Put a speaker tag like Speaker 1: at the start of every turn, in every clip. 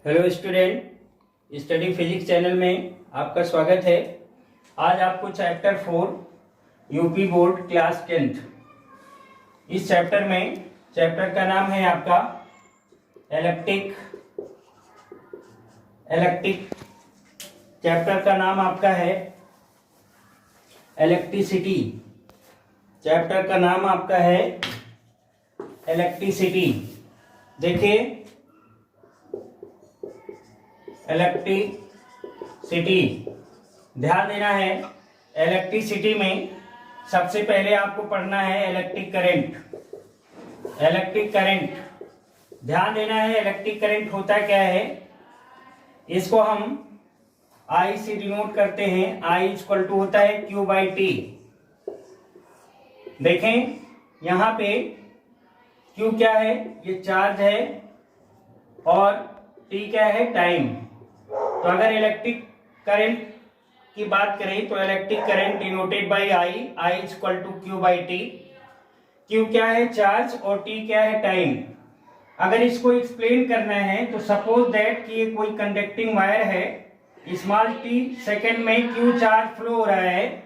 Speaker 1: Hello student, study physics channel में आपका स्वागत है। आज आपको chapter 4 UP board class 10th, इस चैप्टर का नाम है आपका इलेक्ट्रिक। चैप्टर का नाम आपका है इलेक्ट्रिसिटी। चैप्टर का नाम आपका है इलेक्ट्रिसिटी। देखिए, इलेक्ट्रिसिटी, ध्यान देना है। इलेक्ट्रिसिटी में सबसे पहले आपको पढ़ना है इलेक्ट्रिक करंट। ध्यान देना है, इलेक्ट्रिक करंट होता क्या है। इसको हम I से डिनोट करते हैं। I इक्वल टू होता है Q/T। देखें यहां पे Q क्या है, ये चार्ज है, और T क्या है, टाइम। तो अगर इलेक्ट्रिक करंट की बात करें तो electric current denoted by I equal to Q/T। Q क्या है, चार्ज, और T क्या है, टाइम। अगर इसको एक्सप्लेन करना है तो सपोज दैट कि ये कोई कंडक्टिंग वायर है, स्मॉल t सेकेंड में Q चार्ज फ्लो हो रहा है।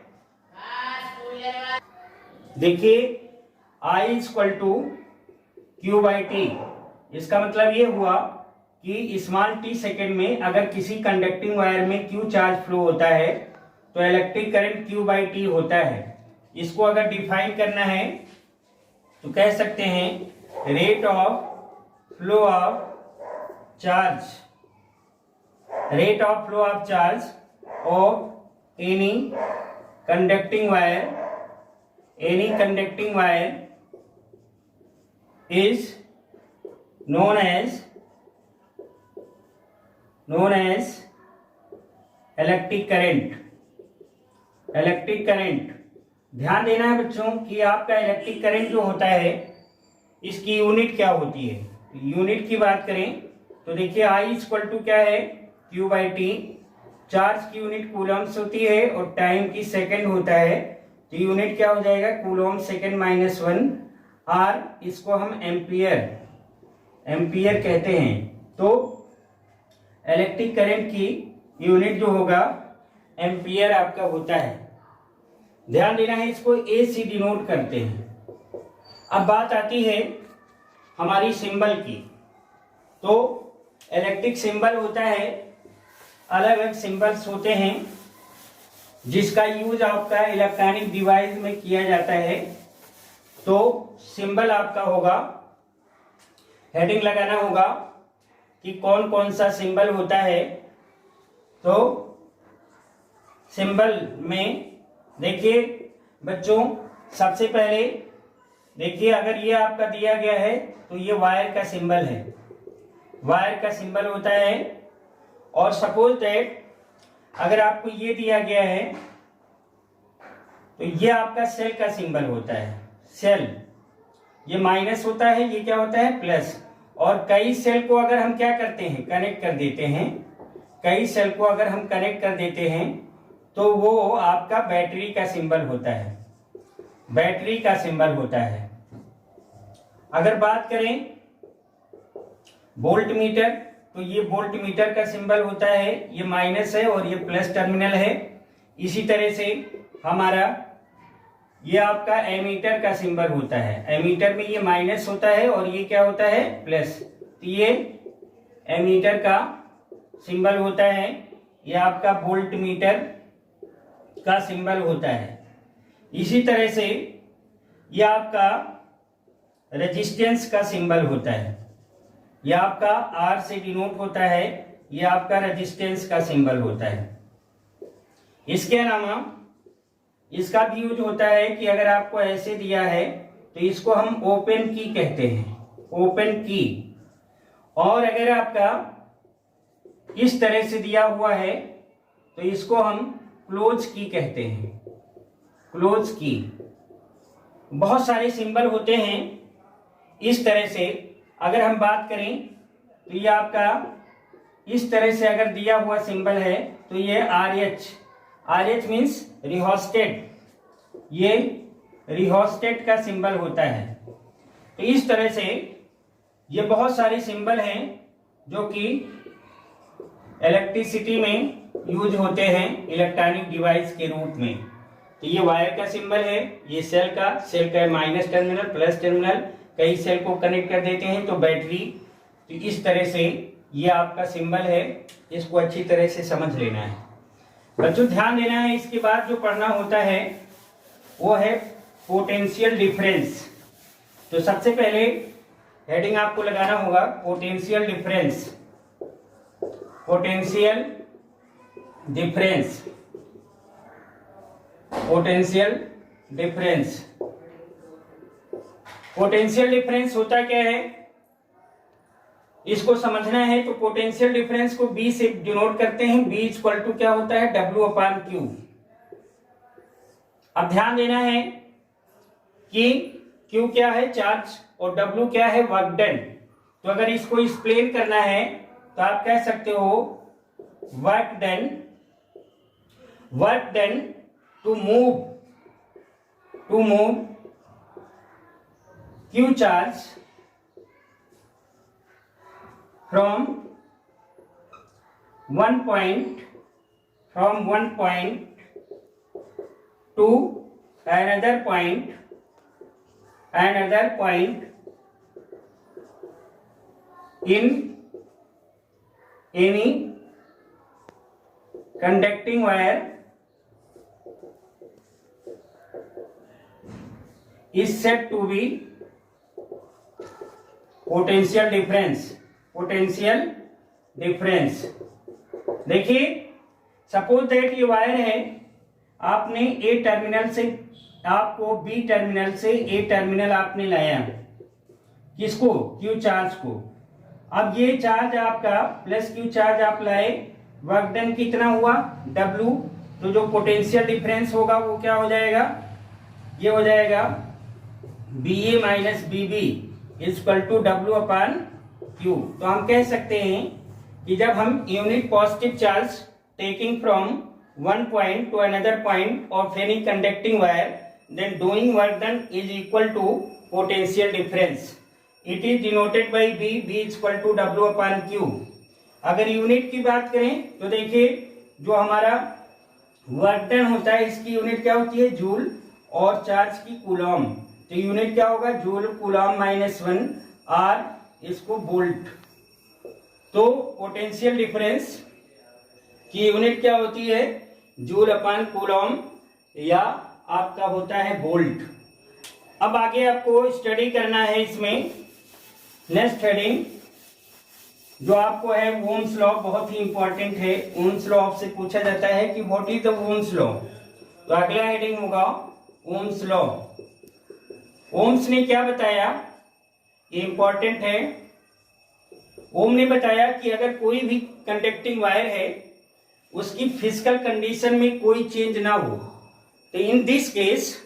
Speaker 1: देखिए I इक्वल टू Q/T, इसका मतलब ये हुआ कि स्मॉल t सेकेंड में अगर किसी कंडक्टिंग वायर में Q चार्ज फ्लो होता है तो इलेक्ट्रिक करंट Q/T होता है। इसको अगर डिफाइन करना है तो कह सकते हैं rate of flow of charge of any conducting wire is known as electric current. ध्यान देना है बच्चों कि आपका इलेक्ट्रिक करंट जो होता है इसकी यूनिट क्या होती है। यूनिट की बात करें तो देखिए I इक्वल टू क्या है, Q/T। चार्ज की यूनिट कूलम्स होती है और टाइम की सेकंड होता है, तो यूनिट क्या हो जाएगा, कूलम सेकंड -1, और इसको हम एम्पियर कहते हैं। तो इलेक्ट्रिक करंट की यूनिट जो होगा एम्पियर आपका होता है। ध्यान देना है, इसको ए से डिनोट करते हैं। अब बात आती है हमारी सिंबल की। तो इलेक्ट्रिक सिंबल होता है, अलग अलग सिंबल्स होते हैं जिसका यूज आपका इलेक्ट्रॉनिक डिवाइस में किया जाता है। तो सिंबल आपका होगा, हेडिंग लगाना होगा कि कौन कौन सा सिंबल होता है। तो सिंबल में देखिए बच्चों, सबसे पहले देखिए, अगर ये आपका दिया गया है तो ये वायर का सिंबल है, वायर का सिंबल होता है। और सपोज दैट अगर आपको ये दिया गया है तो ये आपका सेल का सिंबल होता है। सेल, ये माइनस होता है, ये क्या होता है, प्लस। और कई सेल को अगर हम क्या करते हैं, कनेक्ट कर देते हैं, कई सेल को अगर हम कनेक्ट कर देते हैं तो वो आपका बैटरी का सिंबल होता है, बैटरी का सिंबल होता है। अगर बात करें वोल्ट मीटर, तो ये वोल्ट मीटर का सिंबल होता है, ये माइनस है और ये प्लस टर्मिनल है। इसी तरह से हमारा ये आपका एमीटर का सिंबल होता है। एमीटर में ये माइनस होता है और ये क्या होता है, प्लस। तो ये एमीटर का सिंबल होता है, ये आपका वोल्ट मीटर का सिंबल होता है। इसी तरह से ये आपका रेजिस्टेंस का सिंबल होता है, ये आपका R से डिनोट होता है, ये आपका रेजिस्टेंस का सिंबल होता है। इसके अलावा इसका भी यूज होता है कि अगर आपको ऐसे दिया है तो इसको हम ओपन की कहते हैं, ओपन की। और अगर आपका इस तरह से दिया हुआ है तो इसको हम क्लोज की कहते हैं, क्लोज की। बहुत सारे सिंबल होते हैं इस तरह से। अगर हम बात करें तो ये आपका इस तरह से अगर दिया हुआ सिंबल है तो ये RH मीन्स रिहोस्टेट, ये रिहोस्टेट का सिंबल होता है। तो इस तरह से ये बहुत सारे सिंबल हैं जो कि इलेक्ट्रिसिटी में यूज होते हैं इलेक्ट्रॉनिक डिवाइस के रूप में। तो ये वायर का सिंबल है, ये सेल का है माइनस टर्मिनल प्लस टर्मिनल, कई सेल को कनेक्ट कर देते हैं तो बैटरी। तो इस तरह से ये आपका सिंबल है, इसको अच्छी तरह से समझ लेना है बच्चों, ध्यान देना है। इसके बाद जो पढ़ना होता है वो है पोटेंशियल डिफरेंस। तो सबसे पहले हेडिंग आपको लगाना होगा potential difference. Potential difference, potential difference. Potential difference होता क्या है इसको समझना है। तो पोटेंशियल डिफरेंस को B से डिनोट करते हैं। B इक्वल टू क्या होता है W/Q। अब ध्यान देना है कि Q क्या है चार्ज और W क्या है वर्क डन। तो अगर इसको एक्सप्लेन करना है तो आप कह सकते हो work done to move Q charge from one point to another point in any conducting wire is said to be potential difference। Potential difference देखिए, सपोज दैट ये वायर है, आपने ए टर्मिनल से आपको बी टर्मिनल से ए टर्मिनल आपने लाया, किसको क्यू चार्ज को। अब ये चार्ज आपका प्लस क्यू चार्ज आप लाए, वर्क डन कितना हुआ W। तो जो पोटेंशियल डिफरेंस होगा वो क्या हो जाएगा, ये हो जाएगा BA minus BB equal to W/Q। तो हम कह सकते हैं कि जब हम unit positive charge taking from one point to another point of any conducting wire, then doing work done is equal to potential difference. It is denoted by B equal to W/Q। अगर unit की बात करें तो देखिए जो हमारा work done होता है इसकी यूनिट क्या होती है जूल, और चार्ज की कूलॉम। तो यूनिट क्या होगा जूल कूलॉम -1 R, इसको वोल्ट। तो पोटेंशियल डिफरेंस की यूनिट क्या होती है जूल/कूलॉम या आपका होता है वोल्ट। अब आगे आपको स्टडी करना है इसमें नेक्स्ट हेडिंग जो आपको है ओम्स लॉ, बहुत ही इंपॉर्टेंट है। ओम्स लॉ आपसे पूछा जाता है कि what is the Ohm's law. तो अगला हेडिंग होगा ओम्स लॉ। ओम्स ने क्या बताया, ये इंपॉर्टेंट है। ओम ने बताया कि अगर कोई भी कंडक्टिंग वायर है उसकी फिजिकल कंडीशन में कोई चेंज ना हो, तो in this case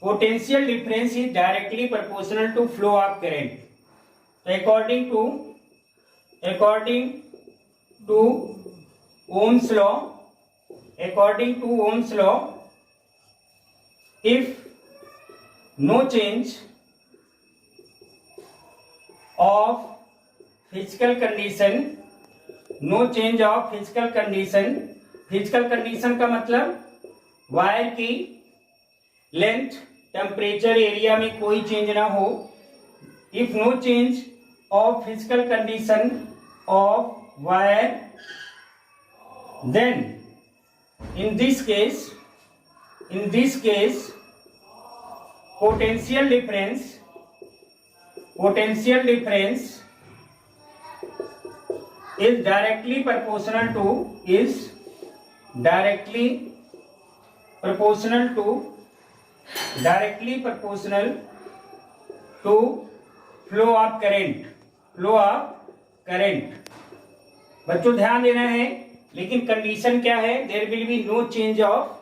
Speaker 1: potential difference is directly proportional to flow of current। So according to Ohm's law, if no change of physical condition का मतलब वायर की लेंथ, टेम्परेचर, एरिया में कोई चेंज ना हो। If no change of physical condition of wire, then in this case potential difference is directly proportional to flow of current। बच्चों ध्यान देना है, लेकिन कंडीशन क्या है, there will be no change of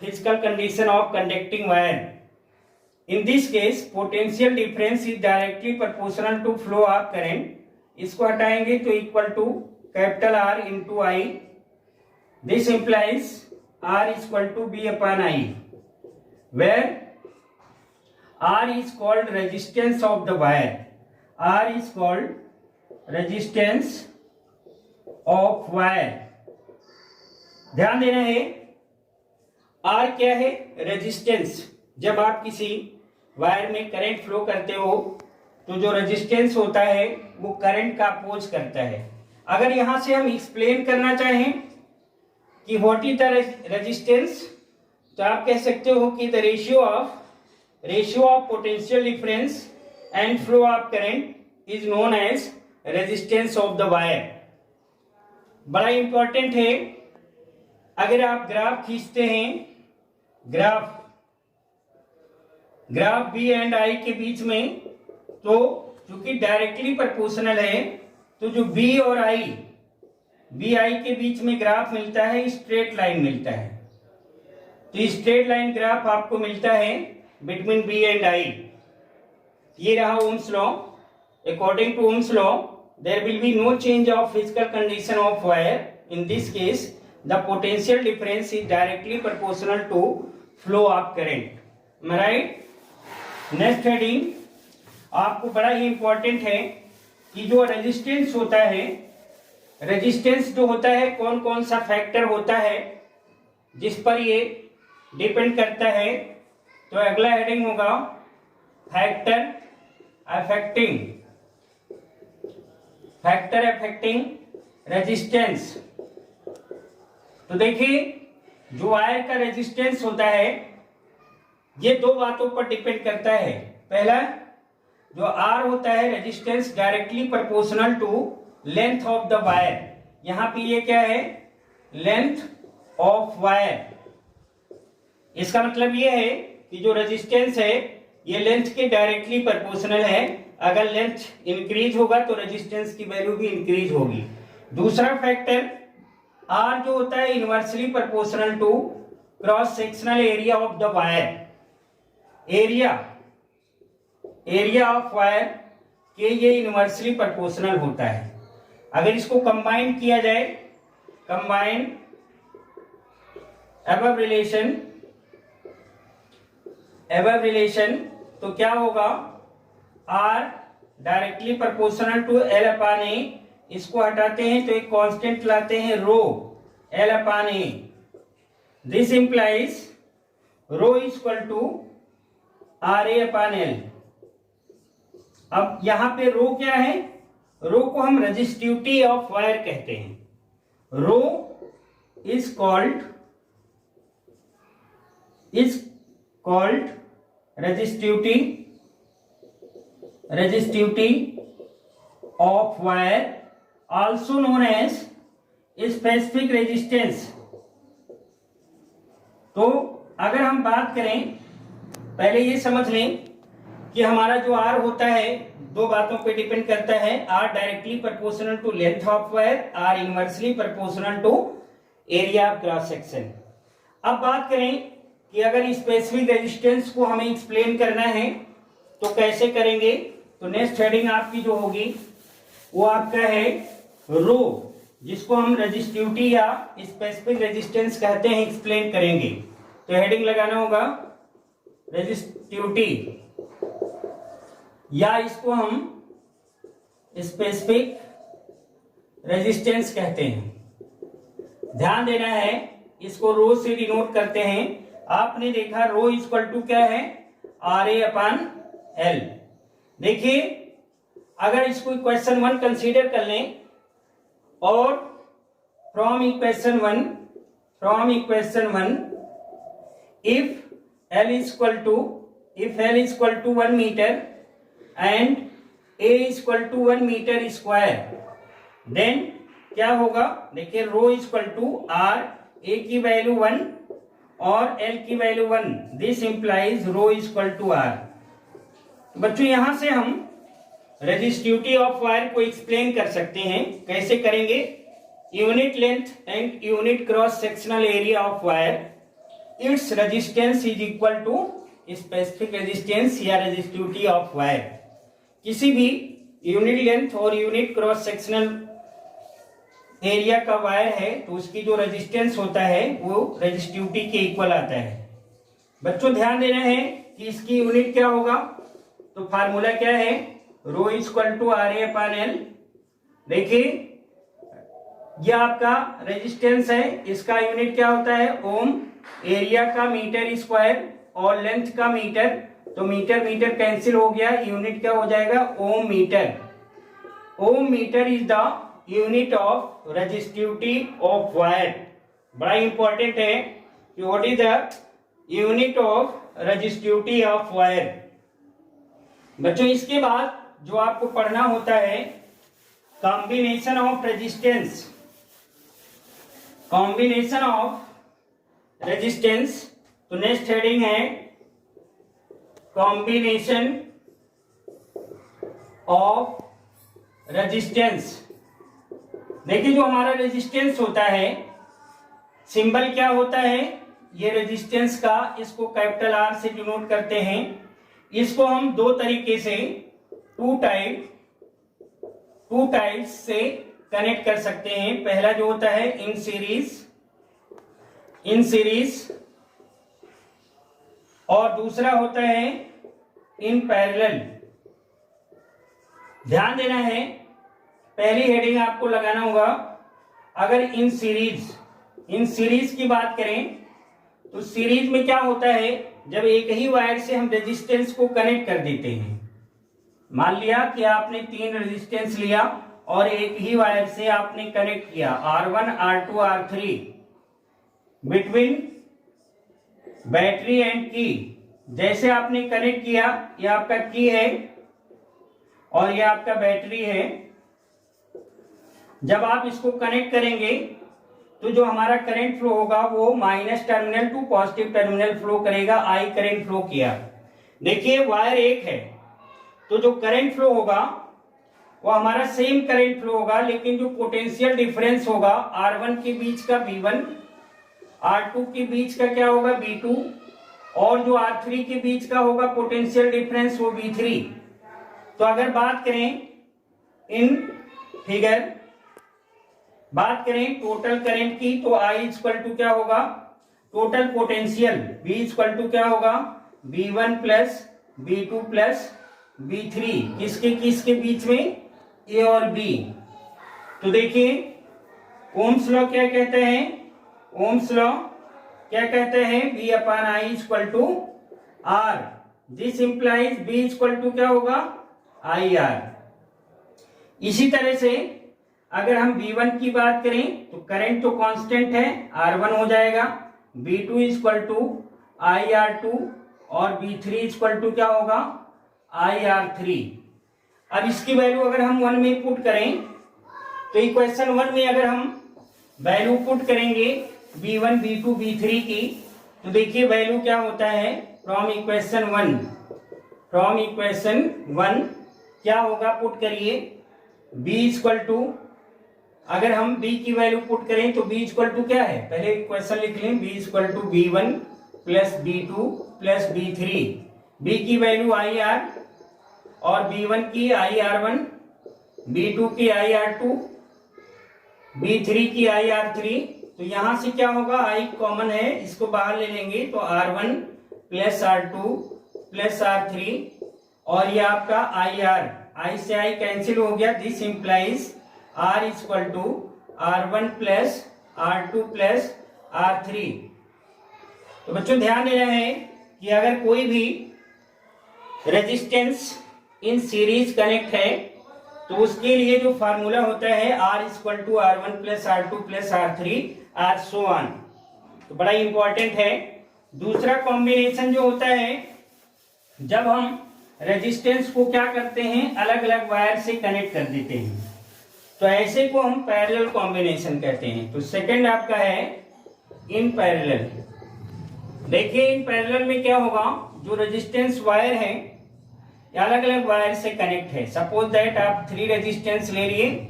Speaker 1: physical condition of conducting wire. In this case potential difference is directly proportional to flow of current. इसको हटाएंगे तो equal to capital R into I। This implies R equal to B/I, where R is called resistance of the wire। R is called resistance of wire. ध्यान देना है, are क्या है? Resistance. जब आप किसी वायर में करंट फ्लो करते हो तो जो रेजिस्टेंस होता है वो करंट का अपोज करता है। अगर यहां से हम एक्सप्लेन करना चाहें कि व्हाट इज द रेजिस्टेंस, तो आप कह सकते हो कि the ratio of potential difference and flow of current is known as resistance of the wire. बड़ा इंपॉर्टेंट है। अगर आप ग्राफ खींचते हैं, ग्राफ बी एंड आई के बीच में, तो चूंकि डायरेक्टली प्रोपोर्शनल है तो जो बी और आई के बीच में ग्राफ मिलता है, स्ट्रेट लाइन मिलता है। तो स्ट्रेट लाइन ग्राफ आपको मिलता है बिटवीन बी एंड आई। ये रहा Ohm's law. According to Ohm's law there will be no change of physical condition of wire. In this case the potential difference is directly proportional to flow of current. Am I right? Next heading आपको बड़ा ही important है कि जो resistance होता है, resistance जो होता है कौन कौन सा फैक्टर होता है जिस पर ये डिपेंड करता है। तो अगला हेडिंग होगा फैक्टर अफेक्टिंग रेजिस्टेंस। तो देखिए, जो वायर का रेजिस्टेंस होता है ये दो बातों पर डिपेंड करता है। पहला, जो आर होता है resistance directly proportional to length of the wire. यहां पे ये क्या है? Length of wire. इसका मतलब ये है कि जो रेजिस्टेंस है ये लेंथ के डायरेक्टली प्रोपोर्शनल है। अगर लेंथ इंक्रीज होगा तो रेजिस्टेंस की वैल्यू भी इंक्रीज होगी। दूसरा फैक्टर आर जो होता है inversely proportional to cross sectional area of the wire. Area of wire के ये इनवर्सली प्रोपोर्शनल होता है। अगर इसको कंबाइन किया जाए, कंबाइन अबव रिलेशन, तो क्या होगा? R directly proportional to L upon A. इसको हटाते हैं तो एक कांस्टेंट लाते हैं rho L upon A. This implies rho is equal to R A upon L. अब यहां पे रो क्या है? रो को हम रेजिस्टिविटी ऑफ वायर कहते हैं। Rho is called resistivity of wire, also known as specific resistance। तो अगर हम बात करें, पहले ये समझ लें कि हमारा जो R होता है दो बातों पे डिपेंड करता है। R directly proportional to length of wire, R inversely proportional to area of cross section. अब बात करें कि अगर स्पेसिफिक रेजिस्टेंस को हमें एक्सप्लेन करना है तो कैसे करेंगे। तो नेक्स्ट हेडिंग आपकी जो होगी वो आपका है रो, जिसको हम रेजिस्टिविटी या स्पेसिफिक रेजिस्टेंस कहते हैं, एक्सप्लेन करेंगे। तो हेडिंग लगाना होगा रेजिस्टिविटी, या इसको हम स्पेसिफिक रेजिस्टेंस कहते हैं। ध्यान देना है, इसको रो से डिनोट करते हैं। आपने देखा रो इक्वल टू क्या है? R A upon L. देखिए, अगर इसको इक्वेशन 1 कंसीडर कर लें और from equation 1 if L equal to 1 metre and A equal to 1 metre square, then क्या होगा? देखिए, rho equal to R, A की वैल्यू 1 और एल की value 1। This implies rho equal to R. बच्चों, यहां से हम रेजिस्टिविटी ऑफ वायर को एक्सप्लेन कर सकते हैं। कैसे करेंगे? Unit length and unit cross sectional area of wire, its resistance is equal to specific resistance या रेजिस्टिविटी ऑफ वायर। किसी भी यूनिट लेंथ और यूनिट क्रॉस सेक्शनल एरिया का वायर है तो उसकी जो रेजिस्टेंस होता है वो रेजिस्टिविटी के इक्वल आता है। बच्चों, ध्यान देना है कि इसकी यूनिट क्या होगा। तो फार्मूला क्या है? Rho equal to R A upon L. देखिए, ये आपका रेजिस्टेंस है, इसका यूनिट क्या होता है ओम, एरिया का मीटर स्क्वायर और लेंथ का मीटर, तो मीटर मीटर कैंसिल हो गया, यूनिट क्या हो जाएगा ohm metre. Ohm metre is the unit of resistivity of wire. बड़ा इंपॉर्टेंट है कि what is the unit of resistivity of wire. बच्चों इसके बाद जो आपको पढ़ना होता है combination of resistance, combination of resistance, तो नेक्स्ट हेडिंग है कॉम्बिनेशन ऑफ रेजिस्टेंस। देखिए जो हमारा रेजिस्टेंस होता है, सिंबल क्या होता है, ये रेजिस्टेंस का, इसको कैपिटल आर से डिनोट करते हैं। इसको हम दो तरीके से टू टाइप्स से कनेक्ट कर सकते हैं। पहला जो होता है इन सीरीज और दूसरा होता है इन पैरेलल। ध्यान देना है, पहली हेडिंग आपको लगाना होगा। अगर इन सीरीज की बात करें तो सीरीज में क्या होता है, जब एक ही वायर से हम रेजिस्टेंस को कनेक्ट कर देते हैं। मान लिया कि आपने 3 रेजिस्टेंस लिया और एक ही वायर से आपने कनेक्ट किया R1 R2 R3 between battery and की। जैसे आपने कनेक्ट किया, ये आपका की है और ये आपका बैटरी है। जब आप इसको कनेक्ट करेंगे तो जो हमारा करंट फ्लो होगा वो minus terminal to positive terminal flow करेगा। आई करंट फ्लो किया। देखिए वायर एक है तो जो करंट फ्लो होगा वो हमारा सेम करंट फ्लो होगा, लेकिन जो पोटेंशियल डिफरेंस होगा R1 के बीच का V1, R2 के बीच का क्या होगा V2 और जो R3 के बीच का होगा पोटेंशियल डिफरेंस वो V3। तो अगर बात करें इन फिगर, बात करें टोटल करंट की, तो I इक्वल टू क्या होगा, total potential V equal to क्या होगा V1 plus V2 plus V3, किसके बीच में, A और B। तो देखिए ओम्स लॉ क्या कहते हैं, ओम्स लॉ क्या कहते हैं, V upon I equal to R। This implies V equal to क्या होगा IR। इसी तरह से अगर हम V1 की बात करें तो करंट तो कांस्टेंट है, R1 हो जाएगा, V2 इक्वल टू IR2 और V3 इक्वल टू क्या होगा IR3। अब इसकी वैल्यू अगर हम 1 में पुट करें तो इक्वेशन 1 में अगर हम वैल्यू पुट करेंगे V1 V2 V3 की, तो देखिए वैल्यू क्या होता है फ्रॉम इक्वेशन 1 क्या होगा, पुट करिए B इक्वल टू, अगर हम B की वैल्यू पुट करें तो B इक्वल टू क्या है, पहले इक्वेशन लिख लें, B equal to B1 plus B2 plus B3। B की वैल्यू IR और B1 की IR1, B2 की IR2, B3 की IR3। तो यहां से क्या होगा, I कॉमन है, इसको बाहर ले लेंगे तो R1 plus R2 plus R3 और ये आपका IR, I से I कैंसिल हो गया। This implies R equal to R1 plus R2 plus R3। तो बच्चों ध्यान देना है कि अगर कोई भी रेजिस्टेंस इन सीरीज कनेक्ट है तो उसके लिए जो फार्मूला होता है R equal to R1 plus R2 plus R3 or so on. तो बड़ा इंपॉर्टेंट है। दूसरा कॉम्बिनेशन जो होता है, जब हम रेजिस्टेंस को क्या करते हैं, अलग अलग वायर से कनेक्ट कर देते हैं, तो ऐसे को हम पैरेलल कॉम्बिनेशन कहते हैं। तो सेकंड आपका है इन पैरेलल। देखिए इन पैरेलल में क्या होगा, जो रेजिस्टेंस वायर है अलग अलग वायर से कनेक्ट है। सपोज दैट आप 3 रेजिस्टेंस ले लिए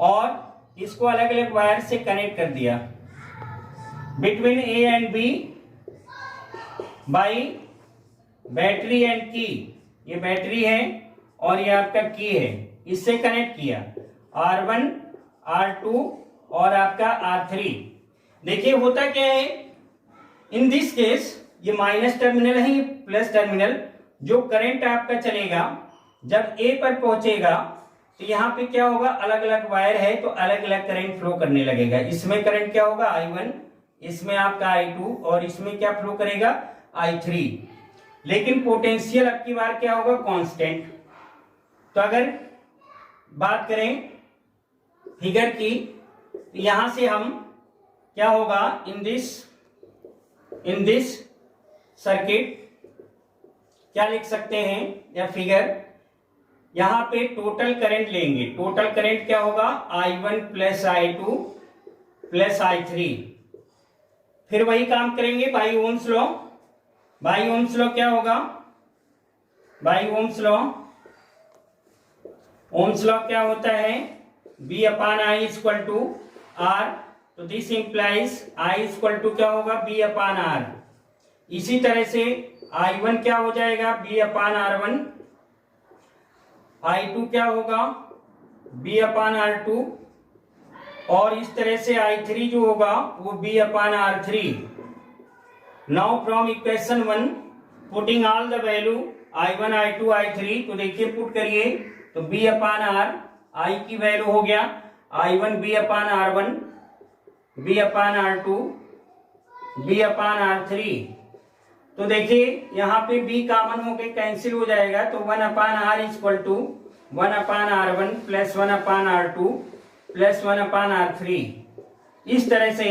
Speaker 1: और इसको अलग अलग वायर से कनेक्ट कर दिया between A and B by battery and की। ये बैटरी है और ये आपका की है, इससे कनेक्ट किया R1 R2 और आपका R3। देखिए होता क्या है, इन दिस केस ये माइनस टर्मिनल है, ये प्लस टर्मिनल। जो करंट आपका चलेगा जब A पर पहुंचेगा तो यहाँ पे क्या होगा, अलग अलग वायर है तो अलग अलग करंट फ्लो करने लगेगा। इसमें करंट क्या होगा I1, इसमें आपका I2 और इसमें क्या फ्लो करेगा I3। लेकिन पोटेंशियल अब की बार क्या होगा कांस्टेंट। तो अगर बात करें फिगर की, यहां से हम क्या होगा इन दिस सर्किट क्या लिख सकते हैं या फिगर, यहां पे टोटल करंट लेंगे। टोटल करंट क्या होगा I1 plus I2 plus I3। फिर वही काम करेंगे by Ohm's law. By Ohm's law क्या होगा, by Ohm's law, Ohm's law क्या होता है B upon I equal to R। तो this implies I equal to क्या होगा B अपॉन R। इसी तरह से I1 क्या हो जाएगा B अपॉन R1, I2 क्या होगा B अपॉन R2 और इस तरह से I3 जो होगा वो B upon R3। Now from equation 1 putting all the value I1 I2 I3, तो देखिए पुट करिए तो B अपॉन R, I की वैल्यू हो गया I1 B upon R1, B upon R2, B upon R3। तो देखिए यहाँ पे B कॉमन होके कैंसिल हो जाएगा तो 1 upon R equal to 1 upon R1 plus 1 upon R2 plus 1 upon R3। इस तरह से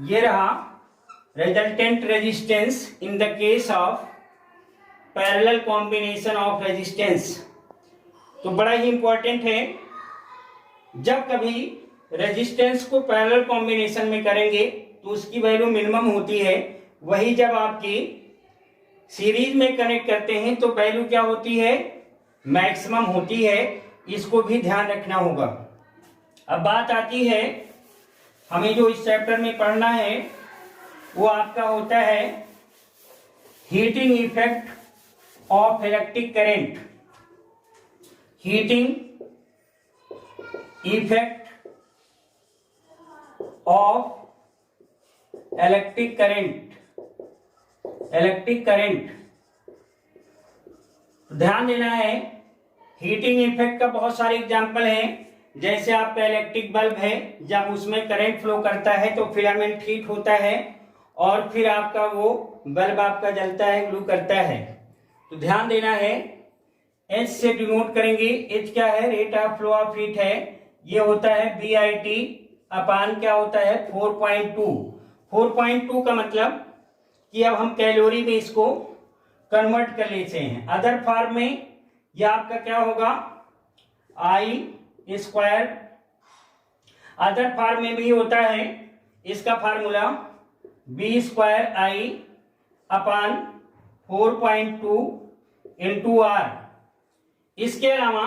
Speaker 1: ये रहा resultant resistance in the case of parallel combination of resistance. तो बड़ा ही इंपॉर्टेंट है, जब कभी रेजिस्टेंस को पैरेलल कॉम्बिनेशन में करेंगे तो उसकी वैल्यू मिनिमम होती है, वही जब आपकी सीरीज में कनेक्ट करते हैं तो वैल्यू क्या होती है मैक्सिमम होती है। इसको भी ध्यान रखना होगा। अब बात आती है हमें जो इस चैप्टर में पढ़ना है वो आपका होता है heating effect of electric current. Heating effect of electric current. Electric current ध्यान देना है। हीटिंग इफेक्ट का बहुत सारे एग्जांपल हैं, जैसे आपका इलेक्ट्रिक बल्ब है, जब उसमें करंट फ्लो करता है तो फिलामेंट हीट होता है और फिर आपका वो बल्ब आपका जलता है, ग्लो करता है। तो ध्यान देना है, H से डिनोट करेंगे। H क्या है rate of flow of heat है, ये होता है BIT अपान क्या होता है 4.2। 4.2 का मतलब कि अब हम कैलोरी में इसको कन्वर्ट कर लेते हैं। अदर फॉर्म में यह आपका क्या होगा I स्क्वायर। अदर फॉर्म में भी होता है इसका formula B square I upon 4.2 into R। इसके अलावा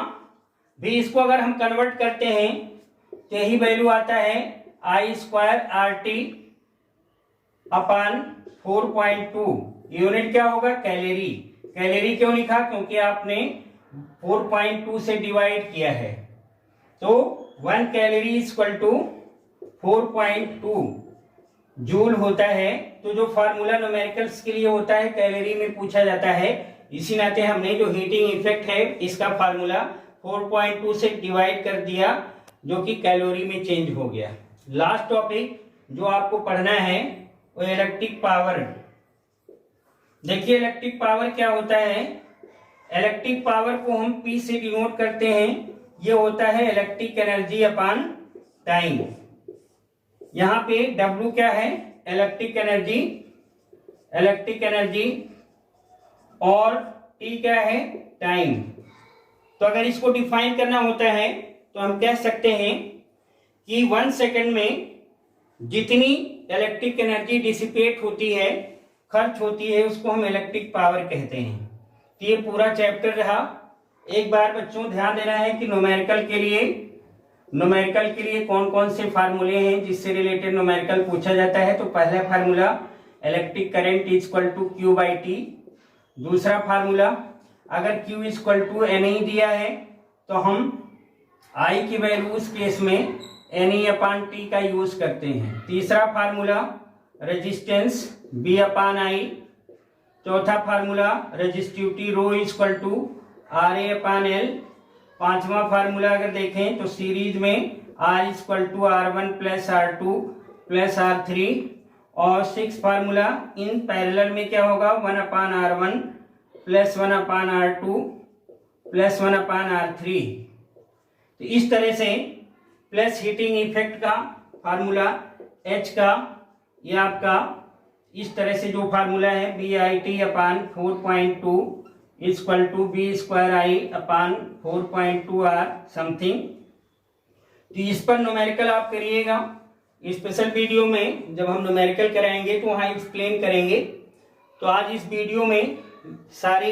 Speaker 1: भी इसको अगर हम कन्वर्ट करते हैं तो यही वैल्यू आता है I square RT upon 4.2। Unit क्या होगा कैलोरी। कैलोरी क्यों लिखा, क्योंकि आपने 4.2 से डिवाइड किया है। तो 1 कैलोरी इक्वल टू 4.2 जूल होता है। तो जो फार्मूला न्यूमेरिकल्स के लिए होता है कैलोरी में पूछा जाता है, इसी नाते हमने जो हीटिंग इफेक्ट है इसका फार्मूला 4.2 से डिवाइड कर दिया, जो कि कैलोरी में चेंज हो गया। लास्ट टॉपिक जो आपको पढ़ना है वो इलेक्ट्रिक पावर। देखिए इलेक्ट्रिक पावर क्या होता है। इलेक्ट्रिक पावर को हम P से डिनोट करते हैं, ये होता है इलेक्ट्रिक एनर्जी अपॉन टाइम। यहाँ पे W क्या है इलेक्ट्रिक एनर्जी, इलेक्ट्रिक एनर्जी और T क्या है टाइम। तो अगर इसको डिफाइन करना होता है तो हम कह सकते हैं कि 1 सेकंड में जितनी इलेक्ट्रिक एनर्जी डिसिपेट होती है, खर्च होती है, उसको हम इलेक्ट्रिक पावर कहते हैं। तो ये पूरा चैप्टर रहा। एक बार बच्चों ध्यान देना है कि न्यूमेरिकल के लिए कौन कौन से फार्मूले हैं जिससे रिलेटेड न्यूमेरिकल पूछा जाता है। तो पहला formula electric current equal to Q by T। दूसरा फार्मूला अगर Q इक्वल टू NE दिया है तो हम I की वैल्यू उस केस में NE अपान T का यूज करते हैं। तीसरा formula resistance B upon I। चौथा formula resistivity rho equal to RA upon L। पांचवा फार्मूला अगर देखें तो सीरीज में R equal to R1 plus R2 plus R3, और 6 फार्मूला इन पैरेलल में क्या होगा 1/R1 plus 1/R2 plus 1/R3। तो इस तरह से प्लस हीटिंग इफेक्ट का फार्मूला H का, ये आपका इस तरह से जो फार्मूला है BIT/4.2 equal to B²I/4.2R something. तो इस पर न्यूमेरिकल आप करिएगा। स्पेशल वीडियो में जब हम न्यूमेरिकल कराएंगे तो वहाँ एक्सप्लेन करेंगे। तो आज इस वीडियो में सारे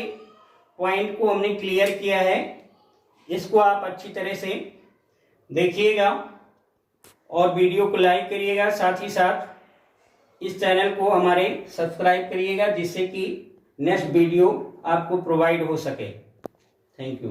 Speaker 1: पॉइंट को हमने क्लियर किया है, इसको आप अच्छी तरह से देखिएगा और वीडियो को लाइक करिएगा, साथ ही साथ इस चैनल को हमारे सब्सक्राइब करिएगा जिससे कि नेक्स्ट वीडियो आपको प्रोवाइड हो सके। Thank you.